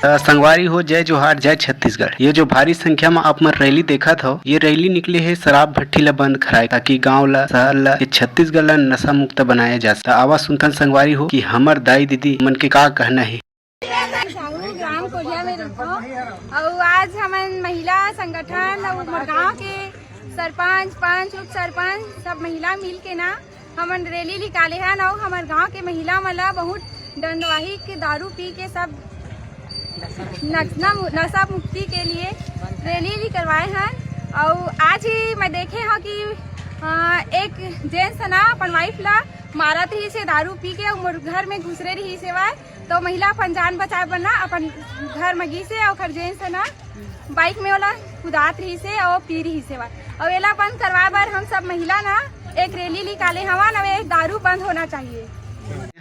संगवारी हो, जय जोहार, जय छत्तीसगढ़। ये जो भारी संख्या में आप मन रैली देखत हो, ये रैली निकले है शराब भट्टी ला बंद कराए, ताकि गांव ला, शहर ला, ये छत्तीसगढ़ ला नशा मुक्त बनाया जा सके। आवाज सुनथन संगवारी हो कि हमर दाई दीदी मन के का कहना है। ग्राम कोरिया में रहता हूँ और आज हमन महिला संगठन और गाँव के सरपंच, पंच, उप सरपंच सब महिला मिल के ना हमन रैली निकाले हैं और हमारे गांव के महिला मला बहुत दंडवाही के दारू पी के सब नशा मुक्ति के लिए रैली भी करवाए हैं। और आज ही मैं देखे हाँ कि एक जेंट्स ना अपन वाइफ ला मारत ही से दारू पी के और घर में घुसरे रही सेवा, तो महिला अपन जान बचाए बना अपन घर में घी से और जेंट्स ना बाइक में वाला कुदात रही से और पी रही सेवा। और एला बंद करवाए बार हम सब महिला ना एक रैली निकाले हवा ना, एक दारू बंद होना चाहिए।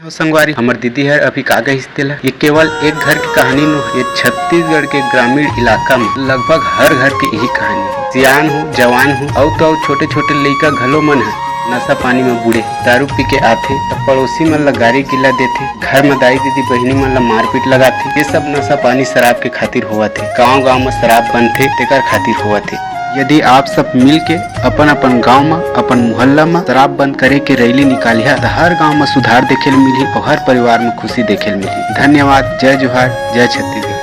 संगवारी हमर दीदी है अभी कागज हिस्तेला, ये केवल एक घर की कहानी नो, ये छत्तीसगढ़ के ग्रामीण इलाका में लगभग हर घर की यही कहानी है। सियान हो, जवान हो, और तो छोटे छोटे लड़का घलो मन है नशा पानी में बूढ़े दारू पी के आथे, तो पड़ोसी मन ला गाड़ी गिला देथे, घर में दाई दीदी बहनी मन ला मारपीट लगाथे। ये सब नशा पानी शराब के खातिर हुआ थे। गाँव गाँव में शराब बनथे तेकर खातिर हुआ थे। यदि आप सब मिल के अपन अपन गांव में, अपन मोहल्ला में शराब बंद करे के रैली निकालिया, तो हर गांव में सुधार देखे मिली और हर परिवार में खुशी देखे मिली। धन्यवाद। जय जोहार, जय छत्तीसगढ़।